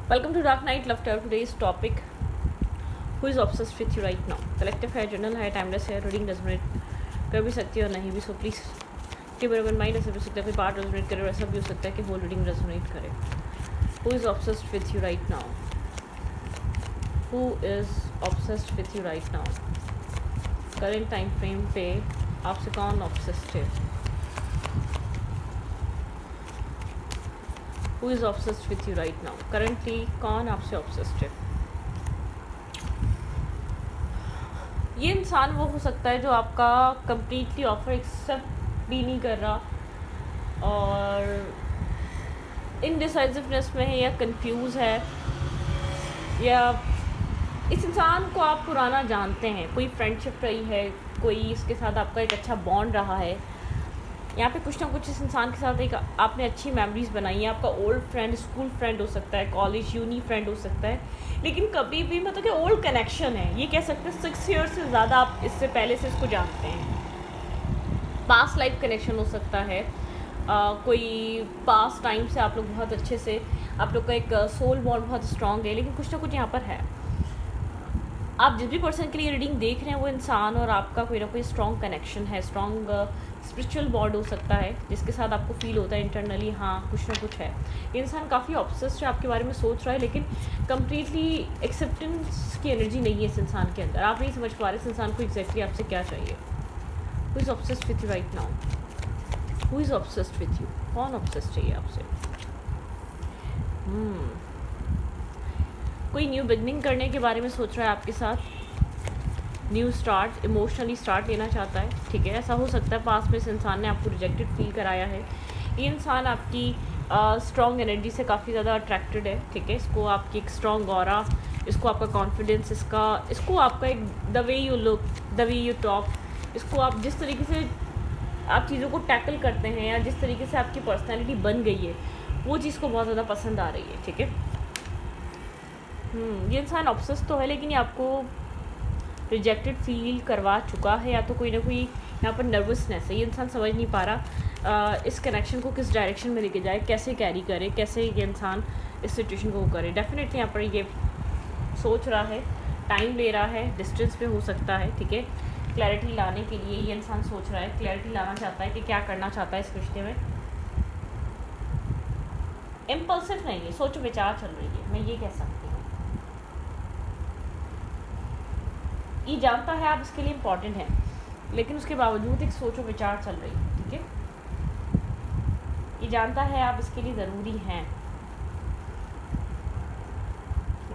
Welcome to Dark Night Love Tarot. Today's topic: Who is obsessed with you right now? Collective है, general है, timeless है, reading resonate कर भी सकती है और नहीं भी. So please keep it in mind. ऐसा भी हो सकता है कोई पार्ट रेजोनेट करे, ऐसा भी हो सकता है कि होल रीडिंग रेजोनेट करे. Who is obsessed with you right now? Who is obsessed with you right now? Current time frame पे आपसे कौन obsessed है? Who is obsessed with you right now? Currently कौन आपसे obsessed है? ये इंसान वो हो सकता है जो आपका completely ऑफर एक्सेप्ट भी नहीं कर रहा और इनडिसाइसिवनेस में है या कंफ्यूज है, या इस इंसान को आप पुराना जानते हैं, कोई फ्रेंडशिप रही है, कोई इसके साथ आपका एक अच्छा बॉन्ड रहा है. यहाँ पे कुछ ना कुछ इस इंसान के साथ एक आपने अच्छी मेमोरीज बनाई है. आपका ओल्ड फ्रेंड, स्कूल फ्रेंड हो सकता है, कॉलेज यूनी फ्रेंड हो सकता है, लेकिन कभी भी मतलब कि ओल्ड कनेक्शन है. ये कह सकते हैं 6 ईयर्स से ज़्यादा आप इससे पहले से इसको जानते हैं. पास्ट लाइफ कनेक्शन हो सकता है. कोई पास्ट टाइम से आप लोग बहुत अच्छे से, आप लोग का एक सोल बॉन्ड बहुत स्ट्रॉन्ग है, लेकिन कुछ ना कुछ यहाँ पर है. आप जिस भी पर्सन के लिए रीडिंग देख रहे हैं वो इंसान और आपका कोई ना कोई स्ट्रॉन्ग कनेक्शन है, स्ट्रॉन्ग स्पिरिचुअल बॉन्ड हो सकता है, जिसके साथ आपको फील होता है इंटरनली हाँ कुछ ना कुछ है. ये इंसान काफ़ी ऑब्सेस्ड है, आपके बारे में सोच रहा है, लेकिन कम्प्लीटली एक्सेप्टेंस की एनर्जी नहीं है इस इंसान के अंदर. आप नहीं समझ पा रहे इस इंसान को एग्जैक्टली आपसे क्या चाहिए. Who is obsessed with you right now? Who is obsessed with you? कौन ऑब्सेस्ड चाहिए आपसे? कोई न्यू बिगनिंग करने के बारे में सोच रहा है आपके साथ. न्यू स्टार्ट, इमोशनली स्टार्ट लेना चाहता है. ठीक है, ऐसा हो सकता है पास में इस इंसान ने आपको रिजेक्टेड फील कराया है. ये इंसान आपकी स्ट्रॉन्ग एनर्जी से काफ़ी ज़्यादा अट्रैक्टेड है. ठीक है, इसको आपकी एक स्ट्रॉन्ग ऑरा, इसको आपका कॉन्फिडेंस, इसको आपका एक the way you look, the way you talk, इसको आप जिस तरीके से आप चीज़ों को टैकल करते हैं या जिस तरीके से आपकी पर्सनैलिटी बन गई है, वो चीज़ को बहुत ज़्यादा पसंद आ रही है. ठीक है, ये इंसान ऑब्सेस तो है, लेकिन ये आपको रिजेक्टेड फील करवा चुका है, या तो कोई ना कोई यहाँ पर नर्वसनेस है. ये इंसान समझ नहीं पा रहा इस कनेक्शन को किस डायरेक्शन में लेके जाए, कैसे कैरी करे, कैसे ये इंसान इस सिचुएशन को करे. डेफिनेटली यहाँ पर ये सोच रहा है, टाइम ले रहा है, डिस्टेंस पे हो सकता है. ठीक है, क्लैरिटी लाने के लिए ये इंसान सोच रहा है, क्लैरिटी लाना चाहता है कि क्या करना चाहता है इस रिश्ते में. इम्पल्सिव नहीं है, सोचो विचार चल रही है, मैं ये कह सकती हूँ. ये जानता है आप इसके लिए इम्पॉर्टेंट है, लेकिन उसके बावजूद एक सोचो विचार चल रही है. ठीक है, ये जानता है आप इसके लिए ज़रूरी हैं.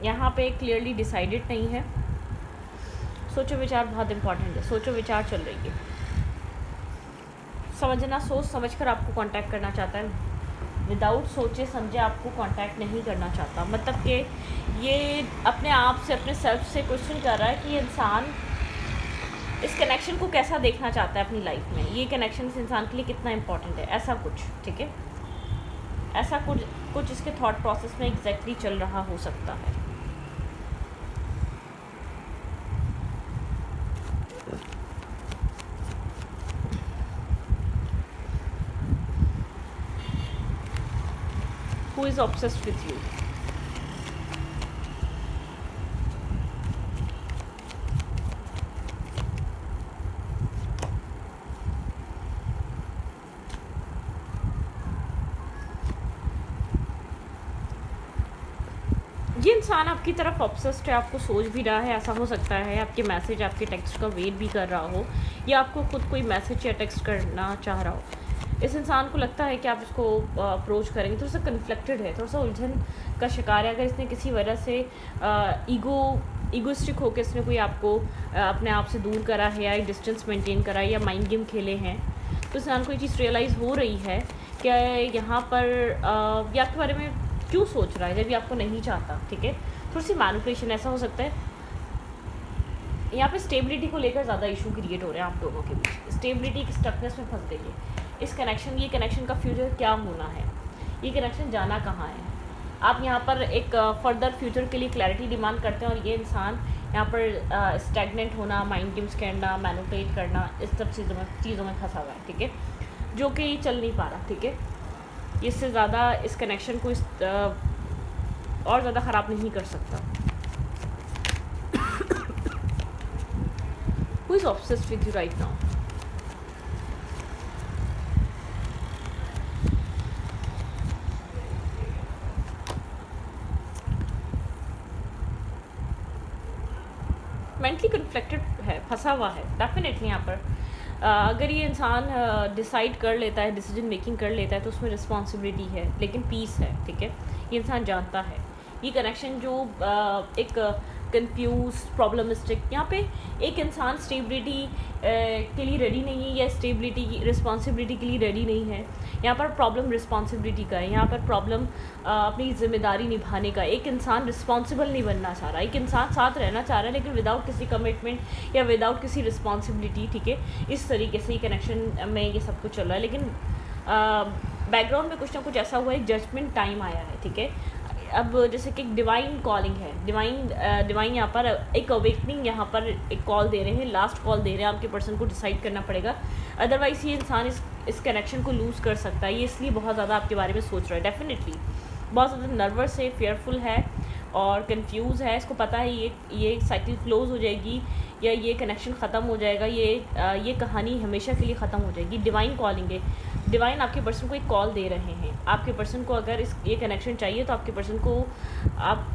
यहाँ पे क्लियरली डिसाइडेड नहीं है. सोचो विचार बहुत इम्पॉर्टेंट है. सोचो विचार चल रही है. समझना, सोच समझकर आपको कांटेक्ट करना चाहता है. विदाउट सोचे समझे आपको कांटेक्ट नहीं करना चाहता. मतलब कि ये अपने आप से, अपने सेल्फ से क्वेश्चन कर रहा है कि ये इंसान इस कनेक्शन को कैसा देखना चाहता है अपनी लाइफ में. ये कनेक्शन इस इंसान के लिए कितना इम्पोर्टेंट है, ऐसा कुछ. ठीक है, ऐसा कुछ इसके थॉट प्रोसेस में एग्जैक्टली चल रहा हो सकता है. Who is obsessed with you? ये इंसान आपकी तरफ ऑब्सेस्ड है, आपको सोच भी रहा है. ऐसा हो सकता है आपके मैसेज, आपके टेक्स्ट का वेट भी कर रहा हो, या आपको खुद कोई मैसेज या टेक्स्ट करना चाह रहा हो. इस इंसान को लगता है कि आप इसको अप्रोच करेंगे, थोड़ा सा कन्फ्लिक्टेड है, थोड़ा सा उलझन का शिकार है. अगर इसने किसी वजह से ईगोइस्टिक होकर इसने कोई आपको अपने आप से दूर करा है, या डिस्टेंस मेंटेन करा है, या माइंड गेम खेले हैं, तो इस इंसान को ये चीज़ रियलाइज़ हो रही है कि यहाँ पर ये आपके बारे में क्यों सोच रहा है जब ये आपको नहीं चाहता. ठीक है, थोड़ी सी मैनिपुलेशन. ऐसा हो सकता है यहाँ पे स्टेबिलिटी को लेकर ज़्यादा इशू क्रिएट हो रहे हैं आप दोनों के बीच. स्टेबिलिटी की स्टकनेस में फंस गई है इस कनेक्शन. ये कनेक्शन का फ्यूचर क्या होना है, ये कनेक्शन जाना कहाँ है. आप यहाँ पर एक फर्दर फ्यूचर के लिए क्लैरिटी डिमांड करते हैं, और ये इंसान यहाँ पर स्टैग्नेंट होना, माइंड गेम्स खेलना, मैनिपुलेट करना, इस सब चीज़ों में फंसा हुआ है. ठीक है, जो कि चल नहीं पा रहा. ठीक है, इससे ज़्यादा इस कनेक्शन को और ज़्यादा ख़राब नहीं कर सकता। Who is obsessed with you right now? Mentally conflicted है, फंसा हुआ है डेफिनेटली। यहाँ पर अगर ये इंसान डिसाइड कर लेता है, डिसीजन मेकिंग कर लेता है, तो उसमें रिस्पॉन्सिबिलिटी है, लेकिन पीस है, ठीक है। ये इंसान जानता है ये कनेक्शन जो एक कंफ्यूज प्रॉब्लमिस्टिक, यहाँ पे एक इंसान स्टेबिलिटी के लिए रेडी नहीं है या स्टेबिलिटी की रिस्पॉन्सिबिलिटी के लिए रेडी नहीं है। यहाँ पर प्रॉब्लम रिस्पॉन्सिबिलिटी का है, यहाँ पर प्रॉब्लम अपनी ज़िम्मेदारी निभाने का। एक इंसान रिस्पॉन्सिबल नहीं बनना चाह रहा, एक इंसान साथ रहना चाह रहा है लेकिन विदाउट किसी कमिटमेंट या विदाउट किसी रिस्पॉन्सिबिलिटी, ठीक है। इस तरीके से ही कनेक्शन में ये सब कुछ चल रहा है, लेकिन बैकग्राउंड में कुछ ना कुछ ऐसा हुआ है, जजमेंट टाइम आया है, ठीक है। अब जैसे कि डिवाइन कॉलिंग है, डिवाइन यहाँ पर एक अवेकनिंग, यहाँ पर एक कॉल दे रहे हैं, लास्ट कॉल दे रहे हैं। आपके पर्सन को डिसाइड करना पड़ेगा, अदरवाइज़ ये इंसान इस कनेक्शन को लूज़ कर सकता है। ये इसलिए बहुत ज़्यादा आपके बारे में सोच रहा है, डेफिनेटली बहुत ज़्यादा नर्वस है, फेयरफुल है और कंफ्यूज है। इसको पता है ये साइकिल क्लोज हो जाएगी या ये कनेक्शन ख़त्म हो जाएगा, ये कहानी हमेशा के लिए ख़त्म हो जाएगी। डिवाइन कॉलिंग है, डिवाइन आपके पर्सन को एक कॉल दे रहे हैं। आपके पर्सन को अगर ये कनेक्शन चाहिए तो आपके पर्सन को आप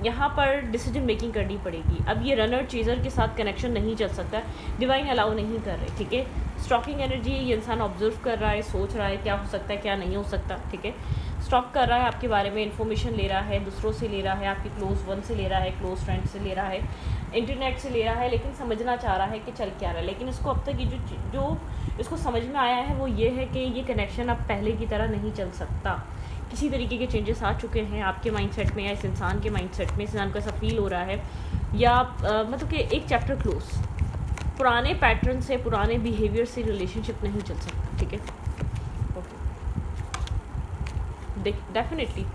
यहाँ पर डिसीजन मेकिंग करनी पड़ेगी। अब ये रनर चेज़र के साथ कनेक्शन नहीं चल सकता, डिवाइन अलाउ नहीं कर रहे, ठीक है। स्टॉकिंग एनर्जी, ये इंसान ऑब्जर्व कर रहा है, सोच रहा है क्या हो सकता है क्या नहीं हो सकता, ठीक है। स्टॉक कर रहा है आपके बारे में, इन्फॉर्मेशन ले रहा है, दूसरों से ले रहा है, आपके क्लोज वन से ले रहा है, क्लोज फ्रेंड से ले रहा है, इंटरनेट से ले रहा है, लेकिन समझना चाह रहा है कि चल क्या रहा है। लेकिन इसको अब तक ये जो इसको समझ में आया है वो ये है कि ये कनेक्शन अब पहले की तरह नहीं चल सकता। किसी तरीके के चेंजेस आ चुके हैं आपके माइंडसेट में या इस इंसान के माइंडसेट में। इस इंसान को ऐसा फील हो रहा है या मतलब कि एक चैप्टर क्लोज, पुराने पैटर्न से, पुराने बिहेवियर से रिलेशनशिप नहीं चल सकता, ठीक है। ओके, डेफिनेटली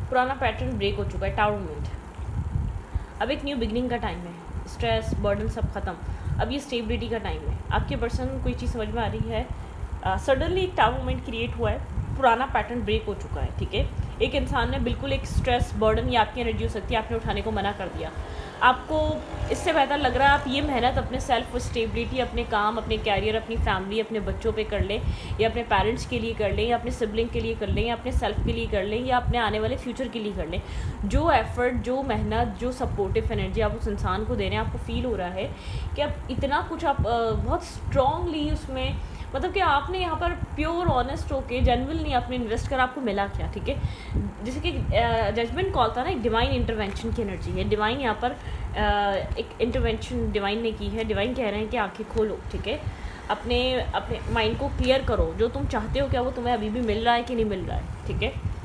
पुराना पैटर्न ब्रेक हो चुका है, टावर मूवमेंट। अब एक न्यू बिगनिंग का टाइम है, स्ट्रेस बर्डन सब ख़त्म, अब ये स्टेबिलिटी का टाइम है। आपके पर्सन कोई चीज़ समझ में आ रही है, सडनली एक टावर मूवमेंट क्रिएट हुआ है, पुराना पैटर्न ब्रेक हो चुका है, ठीक है। एक इंसान ने बिल्कुल एक स्ट्रेस बर्डन या आपकी एनर्जी हो सकती है, आपने उठाने को मना कर दिया। आपको इससे बेहतर लग रहा है आप ये मेहनत अपने सेल्फ स्टेबिलिटी, अपने काम, अपने कैरियर, अपनी फैमिली, अपने बच्चों पे कर लें, या अपने पेरेंट्स के लिए कर लें, या अपने सिबलिंग के लिए कर लें, या अपने सेल्फ के लिए कर लें, या अपने आने वाले फ्यूचर के लिए कर लें। जो एफर्ट, जो मेहनत, जो सपोर्टिव एनर्जी आप उस इंसान को दे रहे हैं, आपको फील हो रहा है कि आप इतना कुछ आप बहुत स्ट्रांगली उसमें, मतलब कि आपने यहाँ पर प्योर ऑनेस्ट होके जेन्युइनली आपने इन्वेस्ट कर, आपको मिला क्या, ठीक है। जैसे कि जजमेंट कॉल था ना, एक डिवाइन इंटरवेंशन की एनर्जी है। डिवाइन यहाँ पर एक इंटरवेंशन डिवाइन ने की है। डिवाइन कह रहे हैं कि आंखें खोलो, ठीक है, अपने माइंड को क्लियर करो, जो तुम चाहते हो क्या वो तुम्हें अभी भी मिल रहा है कि नहीं मिल रहा है, ठीक है।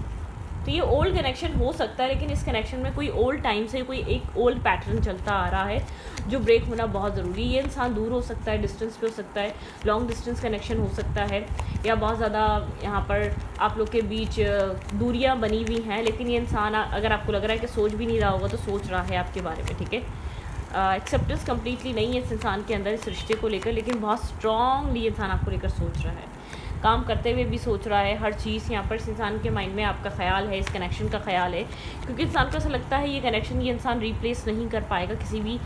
तो ये ओल्ड कनेक्शन हो सकता है, लेकिन इस कनेक्शन में कोई ओल्ड टाइम से कोई एक ओल्ड पैटर्न चलता आ रहा है जो ब्रेक होना बहुत ज़रूरी है। ये इंसान दूर हो सकता है, डिस्टेंस पे हो सकता है, लॉन्ग डिस्टेंस कनेक्शन हो सकता है, या बहुत ज़्यादा यहाँ पर आप लोग के बीच दूरियाँ बनी हुई हैं, लेकिन ये इंसान अगर आपको लग रहा है कि सोच भी नहीं रहा होगा तो सोच रहा है आपके बारे में, ठीक है। एक्सेप्टेंस कम्प्लीटली नहीं है इस इंसान के अंदर इस रिश्ते को लेकर, लेकिन बहुत स्ट्रांगली इंसान आपको लेकर सोच रहा है, काम करते हुए भी सोच रहा है। हर चीज़ यहाँ पर इस इंसान के माइंड में आपका ख्याल है, इस कनेक्शन का ख्याल है, क्योंकि इंसान को ऐसा लगता है ये कनेक्शन ये इंसान रिप्लेस नहीं कर पाएगा, किसी भी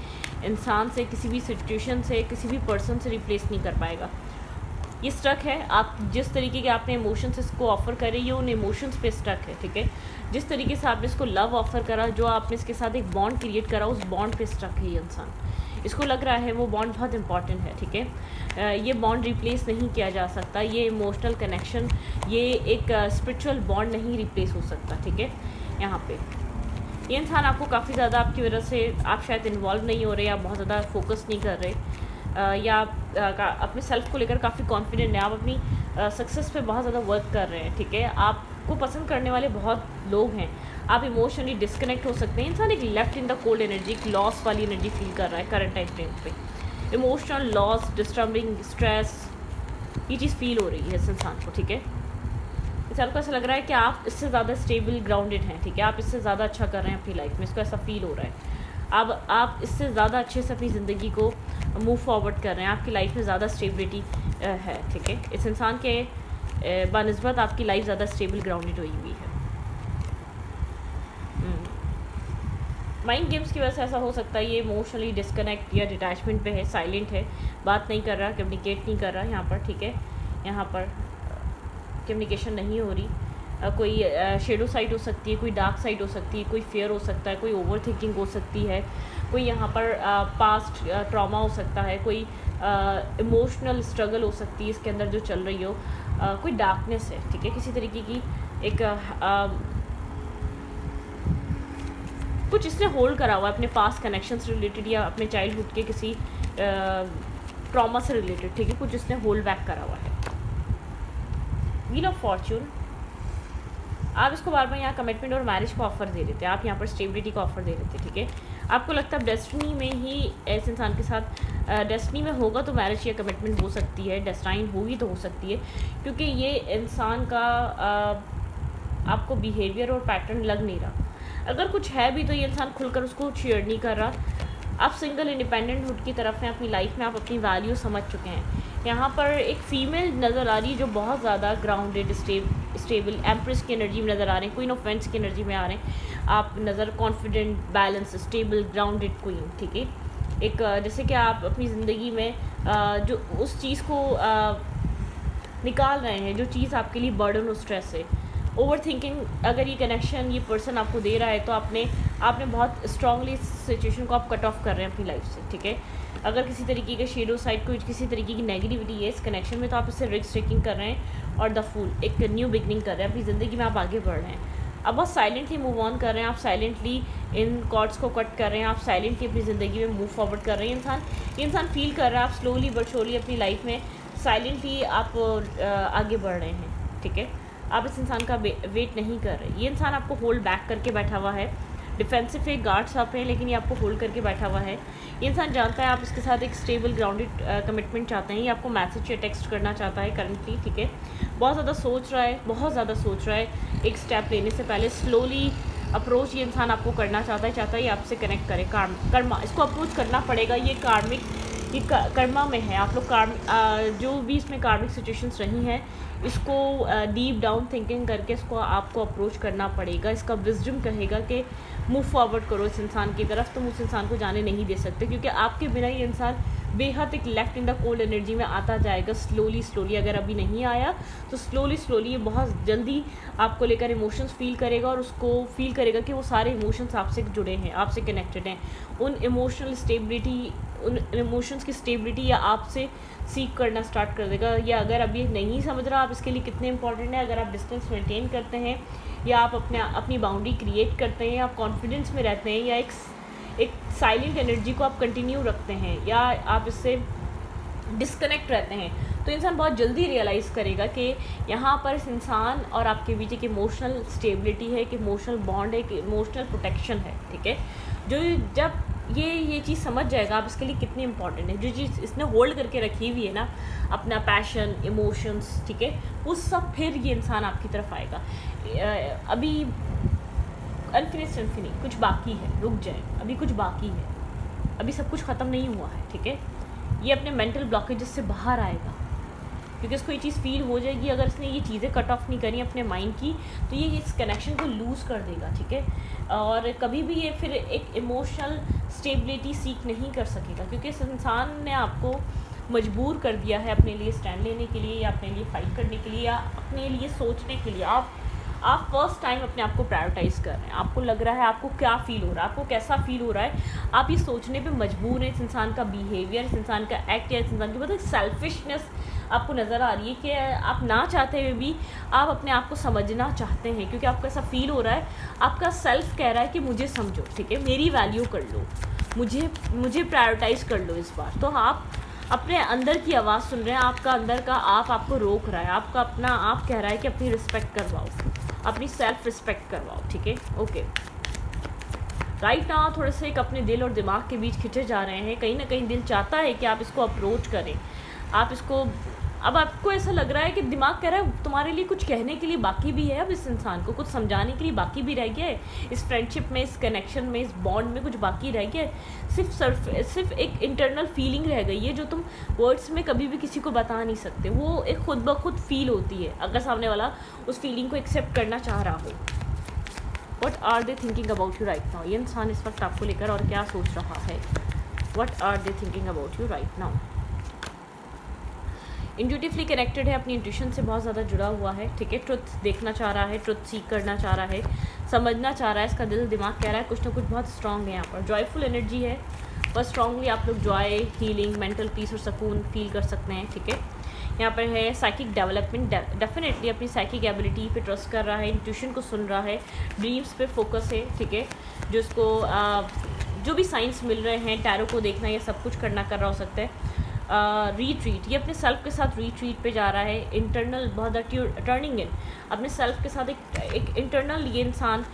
इंसान से, किसी भी सिचुएशन से, किसी भी पर्सन से रिप्लेस नहीं कर पाएगा। ये स्टक है, आप जिस तरीके के आपने इमोशंस इसको ऑफ़र करे, ये उन इमोशंस पे स्टक है, ठीक है। जिस तरीके से आपने इसको लव ऑफ़र करा, जो आपने इसके साथ एक बॉन्ड क्रिएट करा, उस बॉन्ड पे स्टक है ये इंसान। इसको लग रहा है वो बॉन्ड बहुत इंपॉर्टेंट है, ठीक है। ये बॉन्ड रिप्लेस नहीं किया जा सकता, ये इमोशनल कनेक्शन, ये एक स्पिरिचुअल बॉन्ड नहीं रिप्लेस हो सकता, ठीक है। यहाँ पे ये इंसान आपको काफ़ी ज़्यादा, आपकी वजह से आप शायद इन्वॉल्व नहीं हो रहे, या बहुत ज़्यादा फोकस नहीं कर रहे, या अपने सेल्फ को लेकर काफ़ी कॉन्फिडेंट है, आप अपनी सक्सेस पे बहुत ज़्यादा वर्क कर रहे हैं, ठीक है। आपको पसंद करने वाले बहुत लोग हैं, आप इमोशनली डिस्कनेक्ट हो सकते हैं। इंसान एक left in the cold energy, एक लॉस वाली एनर्जी फील कर रहा है करंट टाइम फ्रेम पे। इमोशनल लॉस, डिस्टर्बिंग, स्ट्रेस, ये चीज़ फील हो रही है इस इंसान को, ठीक है। इंसान को ऐसा लग रहा है कि आप इससे ज़्यादा स्टेबल, ग्राउंडेड हैं, ठीक है, आप इससे ज़्यादा अच्छा कर रहे हैं अपनी लाइफ में, इसको ऐसा फील हो रहा है। अब आप इससे ज़्यादा अच्छे से अपनी ज़िंदगी को मूव फॉरवर्ड कर रहे हैं, आपकी लाइफ में ज़्यादा स्टेबिलिटी है, ठीक है। इस इंसान के बनस्बत आपकी लाइफ ज़्यादा स्टेबल, ग्राउंडेड हुई हुई है। माइंड गेम्स की वजह से ऐसा हो सकता है, ये इमोशनली डिस्कनेक्ट या डिटैचमेंट पे है, साइलेंट है, बात नहीं कर रहा, कम्युनिकेट नहीं कर रहा यहाँ पर, ठीक है। यहाँ पर कम्युनिकेशन नहीं हो रही। कोई शेडो साइड हो सकती है, कोई डार्क साइड हो सकती है, कोई फेयर हो सकता है, कोई ओवर थिंकिंग हो सकती है, कोई यहाँ पर पास्ट ट्रॉमा हो सकता है, कोई इमोशनल स्ट्रगल हो सकती है इसके अंदर जो चल रही हो, कोई डार्कनेस है, ठीक है, किसी तरीके की एक कुछ इसने होल्ड करा हुआ है अपने पास्ट कनेक्शन से रिलेटेड या अपने चाइल्डहुड के किसी ट्रॉमा से रिलेटेड, ठीक है, कुछ इसने होल्ड बैक करा हुआ है। व्हील ऑफ फॉर्च्यून, आप इसको बार बार यहाँ कमिटमेंट और मैरिज को ऑफर दे देते हैं, आप यहाँ पर स्टेबिलिटी का ऑफर दे देते हैं, ठीक है। आपको लगता है डेस्टिनी में ही ऐसे इंसान के साथ डेस्टिनी में होगा तो मैरिज या कमिटमेंट हो सकती है, डेस्टाइन होगी तो हो सकती है, क्योंकि ये इंसान का आपको बिहेवियर और पैटर्न लग नहीं रहा। अगर कुछ है भी तो ये इंसान खुलकर उसको शेयर नहीं कर रहा। आप सिंगल इंडिपेंडेंट हुड की तरफ हैं अपनी लाइफ में, आप अपनी वैल्यू समझ चुके हैं। यहाँ पर एक फ़ीमेल नज़र आ रही है जो बहुत ज़्यादा ग्राउंडेड स्टेबल एम्प्रेस की एनर्जी में नज़र आ रहे हैं, क्वीन ऑफ वेंट्स की एनर्जी में आ रहे हैं आप नज़र, confident, balance, stable, grounded queen, ठीक है। एक जैसे कि आप अपनी ज़िंदगी में जो उस चीज़ को निकाल रहे हैं जो चीज़ आपके लिए बर्डन और स्ट्रेस है। ओवर थिंकिंग, अगर ये कनेक्शन ये पर्सन आपको दे रहा है तो आपने बहुत स्ट्रांगली इस सिचुएशन को आप कट ऑफ कर रहे हैं अपनी लाइफ से, ठीक है। अगर किसी तरीके के शेडो साइड को किसी तरीके की नेगेटिविटी है इस कनेक्शन में तो आप इससे रिस्क टेकिंग कर रहे हैं और द फूल, एक न्यू बिगनिंग कर रहे हैं अपनी ज़िंदगी में, आप आगे बढ़ रहे हैं। अब बहुत साइलेंटली मूव ऑन कर रहे हैं, आप साइलेंटली इन कॉर्ड्स को कट कर रहे हैं, आप साइलेंटली अपनी ज़िंदगी में मूव फॉरवर्ड कर रहे हैं। ये इंसान फील कर रहा है, आप स्लोली बट श्योरली अपनी लाइफ में साइलेंटली आप आगे बढ़ रहे हैं, ठीक है। आप इस इंसान का वेट नहीं कर रहे। ये इंसान आपको होल्ड बैक करके बैठा हुआ है, डिफेंसिव है, गार्ड्स आप हैं, लेकिन ये आपको होल्ड करके बैठा हुआ है। ये इंसान जानता है आप इसके साथ एक स्टेबल ग्राउंडेड कमिटमेंट चाहते हैं, ये आपको मैसेज या टेक्स्ट करना चाहता है करंटली, ठीक है। बहुत ज़्यादा सोच रहा है, बहुत ज़्यादा सोच रहा है। एक स्टेप लेने से पहले स्लोली अप्रोच ये इंसान आपको करना चाहता है ये आपसे कनेक्ट करे। कर्मा, इसको अप्रोच करना पड़ेगा, ये कार्मिक, ये कर्मा में है। आप लोग जो भी इसमें कार्मिक सिचुएशंस रही हैं इसको डीप डाउन थिंकिंग करके इसको आपको अप्रोच करना पड़ेगा। इसका विजडम कहेगा कि मूव फॉरवर्ड करो इस इंसान की तरफ, तुम उस इंसान को जाने नहीं दे सकते, क्योंकि आपके बिना ये इंसान बेहद एक left in the cold energy में आता जाएगा स्लोली। अगर अभी नहीं आया तो स्लोली ये बहुत जल्दी आपको लेकर इमोशंस फील करेगा और उसको फील करेगा कि वो सारे इमोशंस आपसे जुड़े हैं, आपसे कनेक्टेड हैं। उन इमोशनल स्टेबिलिटी, उन इमोशंस की स्टेबिलिटी या आपसे सीख करना स्टार्ट कर देगा। या अगर अभी नहीं समझ रहा आप इसके लिए कितने इंपॉर्टेंट है, अगर आप डिस्टेंस मेंटेन करते हैं या आप अपनी बाउंड्री क्रिएट करते हैं, आप कॉन्फिडेंस में रहते हैं, या एक साइलेंट एनर्जी को आप कंटिन्यू रखते हैं, या आप इससे डिस्कनेक्ट रहते हैं, तो इंसान बहुत जल्दी रियलाइज़ करेगा कि यहाँ पर इस इंसान और आपके बीच एक इमोशनल स्टेबिलिटी है, एक इमोशनल बॉन्ड है, एक इमोशनल प्रोटेक्शन है, ठीक है। जो जब ये चीज़ समझ जाएगा आप इसके लिए कितनी इंपॉर्टेंट है, जो चीज़ इसने होल्ड करके रखी हुई है ना, अपना पैशन, इमोशंस, ठीक है, वो सब फिर ये इंसान आपकी तरफ आएगा। अभी अनफिनिश्ड कुछ बाकी है, रुक जाए, अभी कुछ बाकी है, अभी सब कुछ ख़त्म नहीं हुआ है, ठीक है। ये अपने मेंटल ब्लॉकेजेस से बाहर आएगा क्योंकि इसको ये चीज़ फील हो जाएगी। अगर इसने ये चीज़ें कट ऑफ नहीं करी अपने माइंड की तो ये इस कनेक्शन को लूज़ कर देगा, ठीक है। और कभी भी ये फिर एक इमोशनल स्टेबिलिटी सीख नहीं कर सकेगा, क्योंकि इस इंसान ने आपको मजबूर कर दिया है अपने लिए स्टैंड लेने के लिए, या अपने लिए फ़ाइट करने के लिए, या अपने लिए सोचने के लिए। आप फर्स्ट टाइम अपने आप को प्रायोरिटाइज़ कर रहे हैं। आपको लग रहा है आपको क्या फ़ील हो रहा है, आपको कैसा फ़ील हो रहा है, आप ये सोचने पे मजबूर हैं। इस इंसान का बिहेवियर, इस इंसान का एक्ट, या इस इंसान की मतलब सेल्फिशनेस आपको नज़र आ रही है कि आप ना चाहते हुए भी आप अपने आप को समझना चाहते हैं, क्योंकि आपको ऐसा फ़ील हो रहा है, आपका सेल्फ कह रहा है कि मुझे समझो, ठीक है, मेरी वैल्यू कर लो, मुझे प्रायोरिटाइज़ कर लो इस बार। तो आप अपने अंदर की आवाज़ सुन रहे हैं, आपका अंदर का आप आपको रोक रहा है, आपका अपना आप कह रहा है कि अपनी रिस्पेक्ट करवाओ, अपनी सेल्फ रिस्पेक्ट करवाओ, ठीक है, ओके। राइट नाउ थोड़े से एक अपने दिल और दिमाग के बीच खिंचे जा रहे हैं। कहीं ना कहीं दिल चाहता है कि आप इसको अप्रोच करें, आप इसको, अब आपको ऐसा लग रहा है कि दिमाग कह रहा है तुम्हारे लिए कुछ कहने के लिए बाकी भी है, अब इस इंसान को कुछ समझाने के लिए बाकी भी रह गया है, इस फ्रेंडशिप में, इस कनेक्शन में, इस बॉन्ड में कुछ बाकी रह गया है। सिर्फ एक इंटरनल फीलिंग रह गई है जो तुम वर्ड्स में कभी भी किसी को बता नहीं सकते। वो एक खुद ब खुद फील होती है अगर सामने वाला उस फीलिंग को एक्सेप्ट करना चाह रहा हो। What are they thinking about you right now, ये इंसान इस वक्त आपको लेकर और क्या सोच रहा है, what are they thinking about you right now. Intuitively connected है, अपनी इंट्यूशन से बहुत ज़्यादा जुड़ा हुआ है, ठीक है। ट्रुथ देखना चाह रहा है, ट्रुथ सीख करना चाह रहा है, समझना चाह रहा है, इसका दिल दिमाग कह रहा है कुछ ना कुछ बहुत स्ट्रांग है यहाँ पर। जॉयफुल एनर्जी है, बहुत स्ट्रांगली आप लोग जॉय, हीलिंग, मेंटल पीस और सुकून फील कर सकते हैं, ठीक है। यहाँ पर है साइकिक डेवलपमेंट, डेफिनेटली अपनी साइकिक एबिलिटी पे ट्रस्ट कर रहा है, इंट्यूशन को सुन रहा है, ड्रीम्स पे फोकस है, ठीक है। जो उसको जो भी साइंस मिल रहे हैं, टैरो को देखना, ये सब कुछ करना कर रहा हो सकता है। रीट्रीट, ये अपने सेल्फ के साथ रीट्रीट पे जा रहा है, इंटरनल बहुत टर्निंग इन, अपने सेल्फ के साथ एक इंटरनल ये इंसान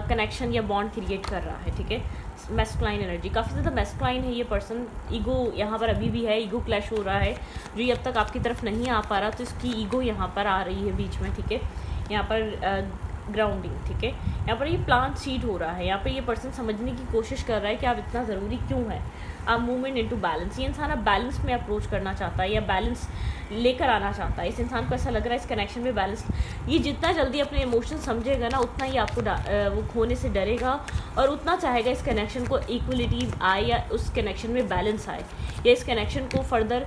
कनेक्शन या बॉन्ड क्रिएट कर रहा है, ठीक है। मैस्कुलाइन एनर्जी, काफ़ी ज़्यादा मैस्कुलाइन है ये पर्सन, ईगो यहाँ पर अभी भी है, ईगो क्लैश हो रहा है, जो ये अब तक आपकी तरफ नहीं आ पा रहा, तो इसकी ईगो यहाँ पर आ रही है बीच में, ठीक है। यहाँ पर ग्राउंडिंग, ठीक है। यहाँ पर ये प्लांट सीड हो रहा है, यहाँ पर ये पर्सन समझने की कोशिश कर रहा है कि आप इतना ज़रूरी क्यों है। आप मूवमेंट इनटू बैलेंस, ये इंसान अब बैलेंस में अप्रोच करना चाहता है या बैलेंस लेकर आना चाहता है। इस इंसान को ऐसा लग रहा है इस कनेक्शन में बैलेंस, ये जितना जल्दी अपने इमोशन समझेगा ना, उतना ही आपको वो खोने से डरेगा और उतना चाहेगा इस कनेक्शन को इक्वलिटी आए या उस कनेक्शन में बैलेंस आए या इस कनेक्शन को फर्दर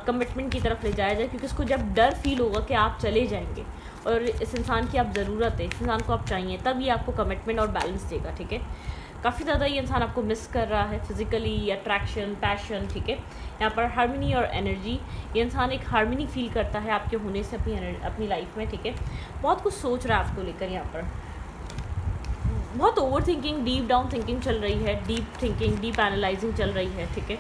कमिटमेंट की तरफ ले जाया जाए, क्योंकि उसको जब डर फील होगा कि आप चले जाएंगे और इस इंसान की आप ज़रूरत है, इस इंसान को आप चाहिए, तब ये आपको कमिटमेंट और बैलेंस देगा, ठीक है। काफ़ी ज़्यादा ये इंसान आपको मिस कर रहा है, फिजिकली, अट्रैक्शन, पैशन, ठीक है। यहाँ पर हार्मनी और एनर्जी, ये इंसान एक हार्मनी फील करता है आपके होने से अपनी लाइफ में, ठीक है। बहुत कुछ सोच रहा है आपको लेकर, यहाँ पर बहुत over thinking, deep down thinking चल रही है, डीप थिंकिंग, डीप एनालाइजिंग चल रही है, ठीक है।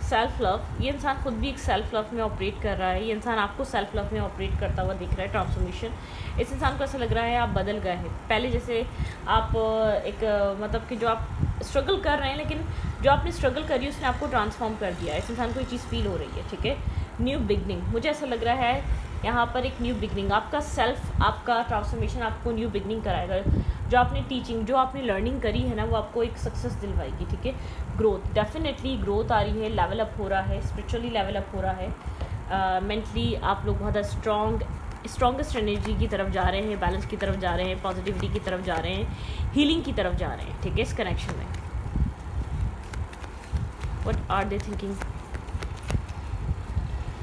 सेल्फ लव, ये इंसान खुद भी एक सेल्फ लव में ऑपरेट कर रहा है, ये इंसान आपको सेल्फ लव में ऑपरेट करता हुआ दिख रहा है, ट्रांसफॉर्मेशन। इस इंसान को ऐसा लग रहा है आप बदल गए हैं, पहले जैसे आप एक मतलब कि जो आप स्ट्रगल कर रहे हैं, लेकिन जो आपने स्ट्रगल करी उसने आपको ट्रांसफॉर्म कर दिया, इस इंसान को ये चीज़ फील हो रही है, ठीक है। न्यू बिगनिंग, मुझे ऐसा लग रहा है यहाँ पर एक न्यू बिगनिंग, आपका सेल्फ, आपका ट्रांसफॉर्मेशन आपको न्यू बिगनिंग कराएगा। जो आपने टीचिंग, जो आपने लर्निंग करी है ना, वो आपको एक सक्सेस दिलवाएगी, ठीक है। ग्रोथ, डेफिनेटली ग्रोथ आ रही है, लेवल अप हो रहा है, स्पिरिचुअली लेवल अप हो रहा है, मेंटली आप लोग बहुत स्ट्रॉन्गेस्ट एनर्जी की तरफ जा रहे हैं, बैलेंस की तरफ जा रहे हैं, पॉजिटिविटी की तरफ जा रहे हैं, हीलिंग की तरफ जा रहे हैं, ठीक है, इस कनेक्शन में। What are they thinking,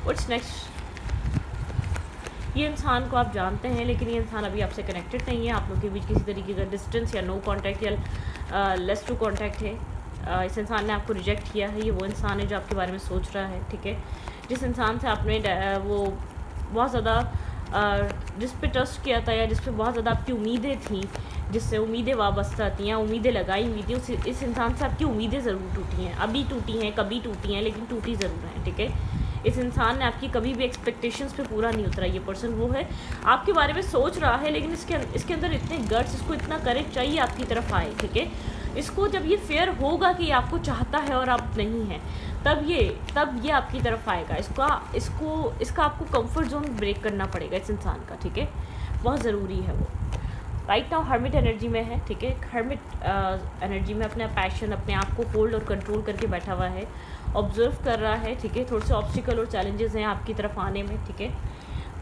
what's next. ये इंसान को आप जानते हैं, लेकिन ये इंसान अभी आपसे कनेक्टेड नहीं है, आप लोगों के बीच किसी तरीके का डिस्टेंस या नो कांटेक्ट या लेस टू कांटेक्ट है। इस इंसान ने आपको रिजेक्ट किया है, ये वो इंसान है जो आपके बारे में सोच रहा है, ठीक है। जिस इंसान से आपने वो बहुत ज़्यादा जिस पे ट्रस्ट किया था या जिस पे बहुत ज़्यादा आपकी उम्मीदें थी, जिससे उम्मीदें वाबस्ता थी या उम्मीदें लगाई हुई थी, इस इंसान से आपकी उम्मीदें ज़रूर टूटी हैं, अभी टूटी हैं, कभी टूटी हैं, लेकिन टूटी ज़रूर हैं, ठीक है। इस इंसान ने आपकी कभी भी एक्सपेक्टेशंस पे पूरा नहीं उतरा, ये पर्सन वो है, आपके बारे में सोच रहा है, लेकिन इसके अंदर इतने गट्स, इसको इतना करेक्ट चाहिए आपकी तरफ आए, ठीक है। इसको जब ये फेयर होगा कि ये आपको चाहता है और आप नहीं हैं, तब ये आपकी तरफ आएगा। इसका आपको कंफर्ट जोन ब्रेक करना पड़ेगा इस इंसान का, ठीक है, बहुत ज़रूरी है वो। राइट नाउ हर्मिट एनर्जी में है, ठीक है। हर्मिट एनर्जी में अपना पैशन, अपने आप को होल्ड और कंट्रोल करके बैठा हुआ है, ऑब्जर्व कर रहा है, ठीक है। थोड़े से ऑब्स्टिकल और चैलेंजेस हैं आपकी तरफ आने में, ठीक है।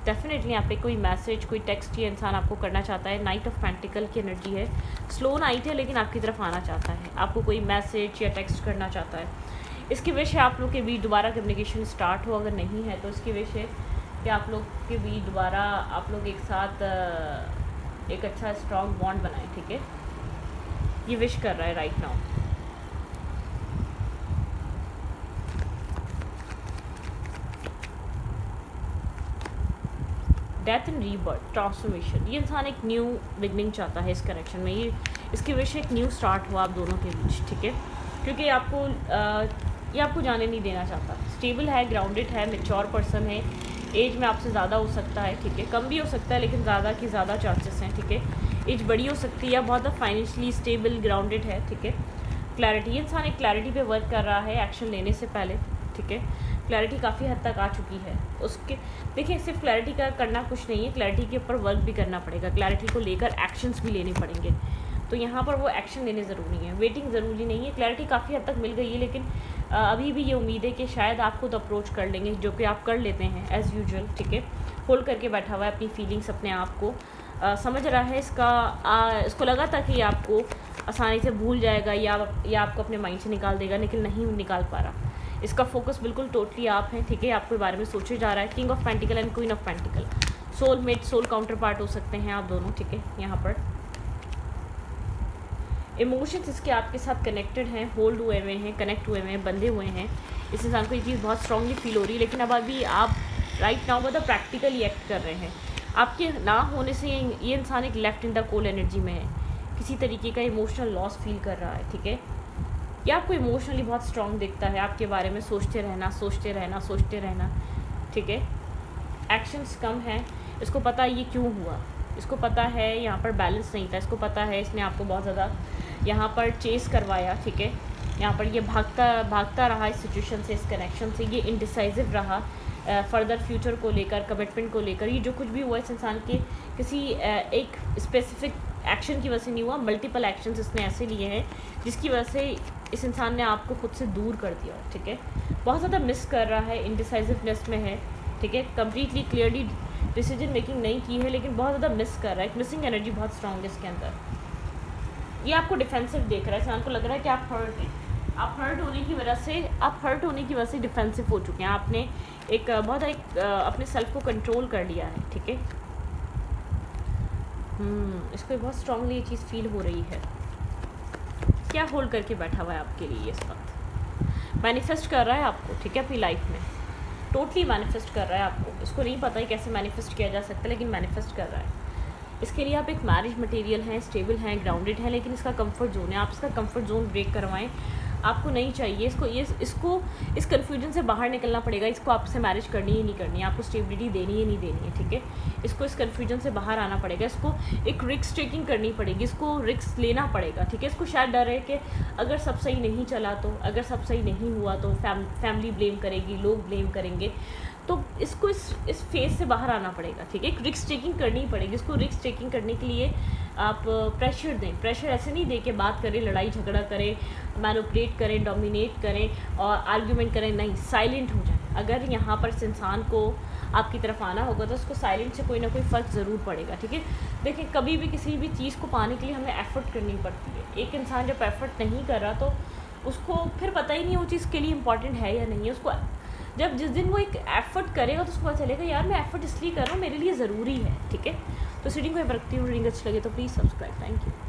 डेफिनेटली यहाँ पे कोई मैसेज, कोई टेक्स्ट ये इंसान आपको करना चाहता है। नाइट ऑफ पेंटिकल की एनर्जी है, स्लो नाइट है, लेकिन आपकी तरफ आना चाहता है, आपको कोई मैसेज या टेक्स्ट करना चाहता है। इसकी विश है आप लोग के बीच दोबारा कम्युनिकेशन स्टार्ट हो, अगर नहीं है तो इसकी विश है कि आप लोग के बीच दोबारा आप लोग एक साथ एक अच्छा स्ट्रॉन्ग बॉन्ड बनाएं, ठीक है। ये विश कर रहा है right now. Death and rebirth, transformation, ये इंसान एक न्यू बिगनिंग चाहता है इस कनेक्शन में। ये इसकी विश एक न्यू स्टार्ट हो आप दोनों के बीच, ठीक है, क्योंकि ये आपको जाने नहीं देना चाहता। स्टेबल है, ग्राउंडेड है, मैच्योर पर्सन है, एज में आपसे ज़्यादा हो सकता है, ठीक है, कम भी हो सकता है, लेकिन ज़्यादा की ज़्यादा चांसेस हैं, ठीक है। एज बड़ी हो सकती है या बहुत फाइनेंशियली स्टेबल, ग्राउंडेड है, ठीक है। क्लैरिटी, ये इंसान एक क्लैरिटी पे वर्क कर रहा है एक्शन लेने से पहले, ठीक है। क्लैरिटी काफ़ी हद तक आ चुकी है उसके। देखिए, सिर्फ क्लैरिटी का करना कुछ नहीं है, क्लैरिटी के ऊपर वर्क भी करना पड़ेगा, क्लैरिटी को लेकर एक्शंस भी लेने पड़ेंगे, तो यहाँ पर वो एक्शन लेने ज़रूरी है, वेटिंग ज़रूरी नहीं है। क्लैरिटी काफ़ी हद तक मिल गई है, लेकिन अभी भी ये उम्मीद है कि शायद आप खुद अप्रोच कर लेंगे, जो कि आप कर लेते हैं एज़ यूजुअल, ठीक है। होल्ड करके बैठा हुआ है अपनी फीलिंग्स, अपने आप को समझ रहा है इसको लगा था कि ये आपको आसानी से भूल जाएगा या आपको अपने माइंड से निकाल देगा, लेकिन नहीं निकाल पा रहा। इसका फोकस बिल्कुल टोटली आप हैं, ठीक है। आपके बारे में सोचे जा रहा है। King of pentacles and queen of pentacles, soulmate, soul counterpart हो सकते हैं आप दोनों, ठीक है। यहाँ पर इमोशंस इसके आपके साथ कनेक्टेड हैं, होल्ड हुए हुए हैं, कनेक्ट हुए हुए हैं, बंधे हुए हैं। इस इंसान को ये चीज़ बहुत स्ट्रांगली फील हो रही है, लेकिन अब अभी आप राइट नाउ मतलब प्रैक्टिकली एक्ट कर रहे हैं। आपके ना होने से ये इंसान एक left in the cold energy में है, किसी तरीके का इमोशनल लॉस फील कर रहा है, ठीक है। ये आपको इमोशनली बहुत स्ट्रांग दिखता है, आपके बारे में सोचते रहना, ठीक है। एक्शंस कम हैं, इसको पता है ये क्यों हुआ, इसको पता है यहाँ पर बैलेंस नहीं था, इसको पता है इसने आपको बहुत ज़्यादा यहाँ पर चेस करवाया, ठीक है। यहाँ पर ये भागता रहा इस सिचुएशन से, इस कनेक्शन से, ये इनडिसाइसिव रहा फर्दर फ्यूचर को लेकर, कमिटमेंट को लेकर। ये जो कुछ भी हुआ इस इंसान के किसी एक स्पेसिफिक एक्शन की वजह से नहीं हुआ, मल्टीपल एक्शंस इसने ऐसे लिए हैं जिसकी वजह से इस इंसान ने आपको खुद से दूर कर दिया, ठीक है। बहुत ज़्यादा मिस कर रहा है, इनडिसाइसिवनेस में है, ठीक है। कम्प्लीटली क्लियरली डिसीजन मेकिंग नहीं की है, लेकिन बहुत ज़्यादा मिस कर रहा है। एक मिसिंग एनर्जी बहुत स्ट्रांग है इसके अंदर। ये आपको डिफेंसिव देख रहा है, इंसान को लग रहा है कि आप हर्ट हैं, आप हर्ट होने की वजह से डिफेंसिव हो चुके हैं। आपने अपने सेल्फ को कंट्रोल कर लिया है, ठीक है। इसको बहुत स्ट्रांगली ये चीज़ फील हो रही है। क्या होल्ड करके बैठा हुआ है आपके लिए इस वक्त? मैनिफेस्ट कर रहा है आपको, ठीक है, अपनी लाइफ में टोटली मैनिफेस्ट कर रहा है आपको। इसको नहीं पता है कैसे मैनिफेस्ट किया जा सकता है, लेकिन मैनिफेस्ट कर रहा है। इसके लिए आप एक मैरिज मटेरियल हैं, स्टेबल हैं, ग्राउंडेड हैं, लेकिन इसका कंफर्ट जोन है। आप इसका कंफर्ट जोन ब्रेक करवाएं, आपको नहीं चाहिए इसको इस कन्फ्यूजन से बाहर निकलना पड़ेगा। इसको आपसे मैरिज करनी ही नहीं करनी है, आपको स्टेबिलिटी देनी ही नहीं देनी है, ठीक है। इसको इस कन्फ्यूजन से बाहर आना पड़ेगा, इसको एक रिस्क टेकिंग करनी पड़ेगी, इसको रिस्क लेना पड़ेगा, ठीक है। इसको शायद डर है कि अगर सब सही नहीं चला तो, अगर सब सही नहीं हुआ तो फैमिली ब्लेम करेगी, लोग ब्लेम करेंगे, तो इसको इस फेज से बाहर आना पड़ेगा, ठीक है। एक रिस्क टेकिंग करनी पड़ेगी। इसको रिस्क टेकिंग करने के लिए आप प्रेशर दें। प्रेशर ऐसे नहीं दे के बात करें, लड़ाई झगड़ा करें, मैनिपुलेट करें, डोमिनेट करें और आर्ग्यूमेंट करें, नहीं, साइलेंट हो जाए। अगर यहाँ पर इस इंसान को आपकी तरफ आना होगा तो उसको साइलेंट से कोई ना कोई फ़र्क ज़रूर पड़ेगा, ठीक है। देखिए, कभी भी किसी भी चीज़ को पाने के लिए हमें एफ़र्ट करनी पड़ती है। एक इंसान जब एफ़र्ट नहीं कर रहा तो उसको फिर पता ही नहीं वो चीज़ के लिए इम्पॉर्टेंट है या नहीं है। उसको जब जिस दिन वो एक एफ़र्ट करेगा तो उसको पता चलेगा यार मैं एफ़र्ट इसलिए कर रहा हूँ, मेरे लिए ज़रूरी है, ठीक है। तो रीडिंग को रखती हूँ, रीडिंग अच्छी लगे तो प्लीज़ सब्सक्राइब। Thank you.